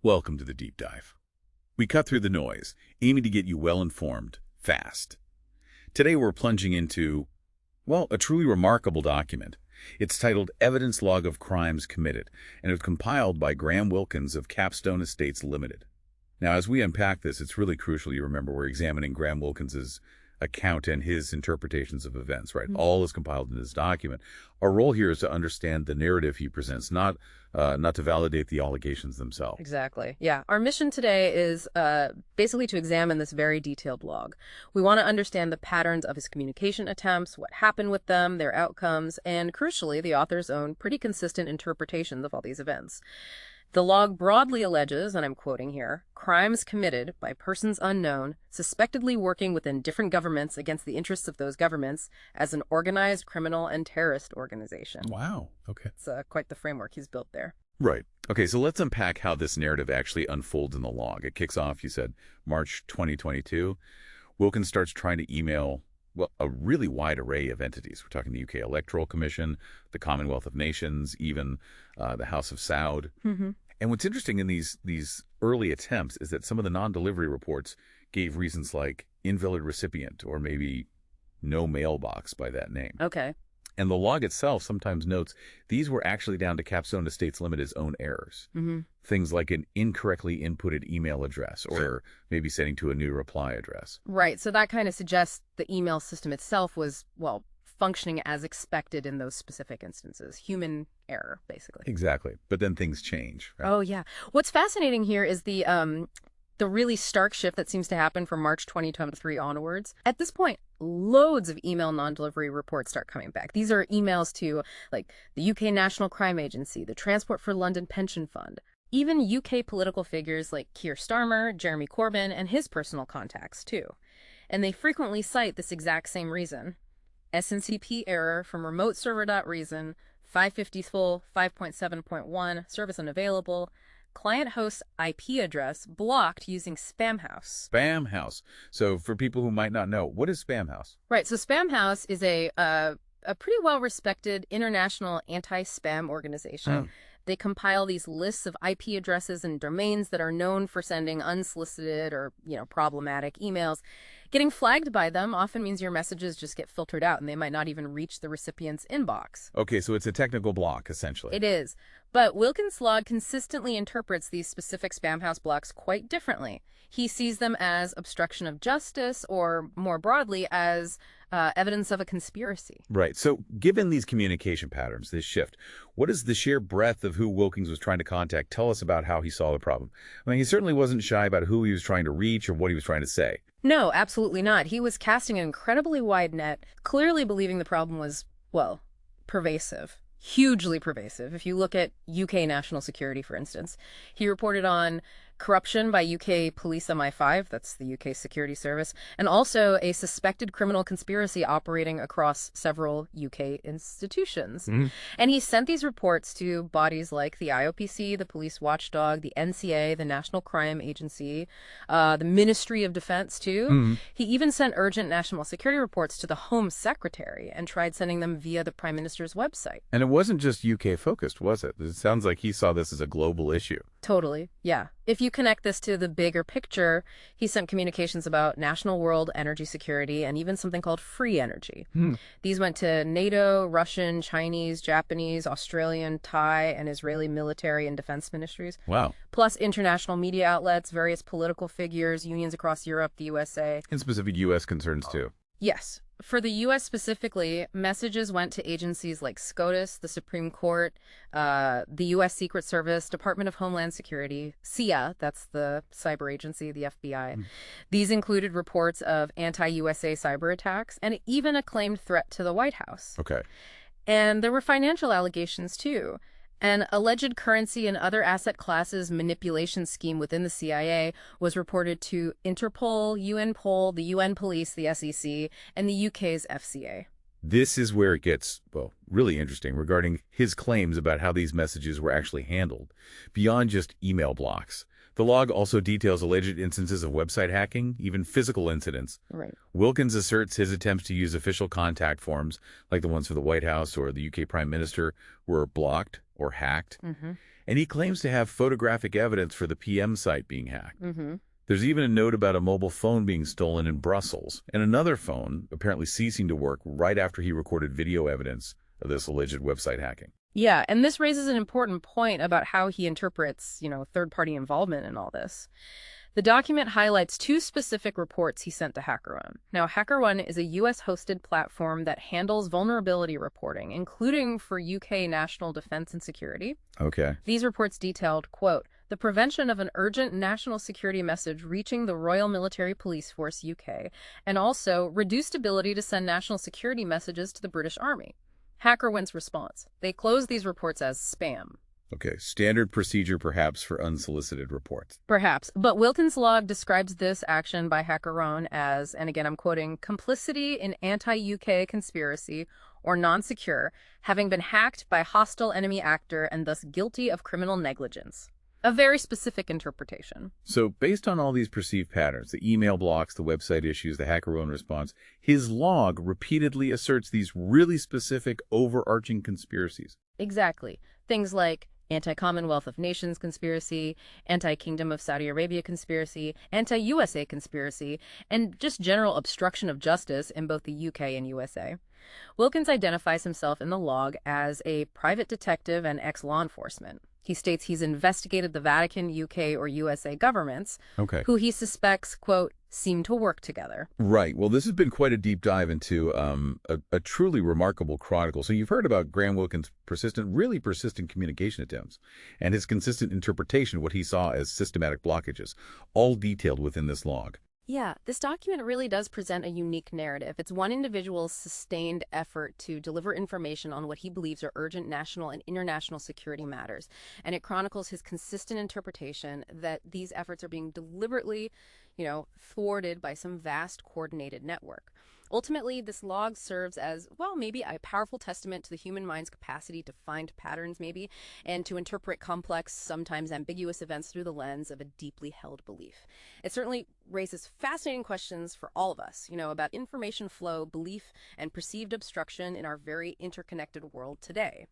Welcome to the deep dive. We cut through the noise, aiming to get you well informed, fast. Today we're plunging into, well, a truly remarkable document. It's titled Evidence Log of Crimes Committed, and it was compiled by Graham Wilkins of Capstone Estates Limited. Now, as we unpack this, it's really crucial you remember we're examining Graham Wilkins's account and his interpretations of events, right? All is compiled in this document. Our role here is to understand the narrative he presents, not to validate the allegations themselves. Exactly. Yeah. Our mission today is basically to examine this very detailed log. We want to understand the patterns of his communication attempts, what happened with them, their outcomes, and crucially, the author's own pretty consistent interpretations of all these events. The log broadly alleges, and I'm quoting here, crimes committed by persons unknown, suspectedly working within different governments against the interests of those governments as an organized criminal and terrorist organization. Wow. Okay. It's quite the framework he's built there. Right. Okay, so let's unpack how this narrative actually unfolds in the log. It kicks off, you said, March 2022. Wilkins starts trying to email, well, a really wide array of entities. We're talking the UK Electoral Commission, the Commonwealth of Nations, even the House of Saud. And what's interesting in these early attempts is that some of the non-delivery reports gave reasons like invalid recipient or maybe no mailbox by that name. Okay. And the log itself sometimes notes these were actually down to Capstone Estates Limited's own errors. Things like an incorrectly inputted email address or maybe setting to a new reply address. Right. So that kind of suggests the email system itself was, well, functioning as expected in those specific instances. Human error, basically. Exactly. But then things change. Right? Oh, yeah. What's fascinating here is the really stark shift that seems to happen from March 2023 onwards. At this point, loads of email non-delivery reports start coming back. These are emails to like the UK National Crime Agency, the Transport for London Pension Fund, even UK political figures like Keir Starmer, Jeremy Corbyn, and his personal contacts too. And they frequently cite this exact same reason. SNCP error from remote server.reason, 550 full, 5.7.1, service unavailable, client host IP address blocked using Spamhaus. Spamhaus. So for people who might not know, what is Spamhaus? Right. So Spamhaus is a pretty well-respected international anti-spam organization. They compile these lists of IP addresses and domains that are known for sending unsolicited or, problematic emails. Getting flagged by them often means your messages just get filtered out and they might not even reach the recipient's inbox. Okay, so it's a technical block, essentially. It is. But Wilkins' log consistently interprets these specific Spamhaus blocks quite differently. He sees them as obstruction of justice or, more broadly, as evidence of a conspiracy. Right. So given these communication patterns, this shift, what does the sheer breadth of who Wilkins was trying to contact tell us about how he saw the problem? I mean, he certainly wasn't shy about who he was trying to reach or what he was trying to say. No, absolutely not. He was casting an incredibly wide net, clearly believing the problem was, well, pervasive. Hugely pervasive. If you look at UK national security, for instance, he reported on corruption by UK Police MI5, that's the UK security service, and also a suspected criminal conspiracy operating across several UK institutions. And he sent these reports to bodies like the IOPC, the Police Watchdog, the NCA, the National Crime Agency, the Ministry of Defense, too. He even sent urgent national security reports to the Home Secretary and tried sending them via the Prime Minister's website. And it wasn't just UK-focused, was it? It sounds like he saw this as a global issue. Totally, yeah. If you connect this to the bigger picture, he sent communications about national world energy security and even something called free energy. These went to NATO, Russian, Chinese, Japanese, Australian, Thai, and Israeli military and defense ministries. Wow. Plus international media outlets, various political figures, unions across Europe, the USA. And specific U.S. concerns, too. Yes. For the U.S. specifically, messages went to agencies like SCOTUS, the Supreme Court, the U.S. Secret Service, Department of Homeland Security, CIA, that's the cyber agency, the FBI. These included reports of anti-USA cyber attacks and even a claimed threat to the White House. Okay. And there were financial allegations, too. An alleged currency and other asset classes manipulation scheme within the CIA was reported to Interpol, UNPOL, the UN Police, the SEC, and the UK's FCA. This is where it gets, well, really interesting regarding his claims about how these messages were actually handled, beyond just email blocks. The log also details alleged instances of website hacking, even physical incidents. Right. Wilkins asserts his attempts to use official contact forms, like the ones for the White House or the UK Prime Minister, were blocked or hacked. And he claims to have photographic evidence for the PM site being hacked. Mm-hmm. There's even a note about a mobile phone being stolen in Brussels, and another phone apparently ceasing to work right after he recorded video evidence of this alleged website hacking. Yeah, and this raises an important point about how he interprets, third-party involvement in all this. The document highlights two specific reports he sent to HackerOne. Now, HackerOne is a U.S.-hosted platform that handles vulnerability reporting, including for UK national defense and security. Okay. These reports detailed, quote, the prevention of an urgent national security message reaching the Royal Military Police Force UK, and also reduced ability to send national security messages to the British Army. HackerOne's response: they close these reports as spam. Okay, standard procedure perhaps for unsolicited reports. Perhaps, but Wilkins' log describes this action by HackerOne as, and again I'm quoting, complicity in anti-UK conspiracy or non-secure, having been hacked by hostile enemy actor and thus guilty of criminal negligence. A very specific interpretation. So based on all these perceived patterns, the email blocks, the website issues, the HackerOne response, his log repeatedly asserts these really specific overarching conspiracies. Exactly. Things like anti-Commonwealth of Nations conspiracy, anti-Kingdom of Saudi Arabia conspiracy, anti-USA conspiracy, and just general obstruction of justice in both the UK and USA. Wilkins identifies himself in the log as a private detective and ex-law enforcement. He states he's investigated the Vatican, UK, or USA governments, who he suspects, quote, seem to work together. Right. Well, this has been quite a deep dive into a truly remarkable chronicle. So you've heard about Graham Wilkins' really persistent communication attempts and his consistent interpretation of what he saw as systematic blockages, all detailed within this log. Yeah, this document really does present a unique narrative. It's one individual's sustained effort to deliver information on what he believes are urgent national and international security matters. And it chronicles his consistent interpretation that these efforts are being deliberately, thwarted by some vast coordinated network. Ultimately, this log serves as, well, maybe a powerful testament to the human mind's capacity to find patterns, maybe, and to interpret complex, sometimes ambiguous events through the lens of a deeply held belief. It certainly raises fascinating questions for all of us, about information flow, belief, and perceived obstruction in our very interconnected world today.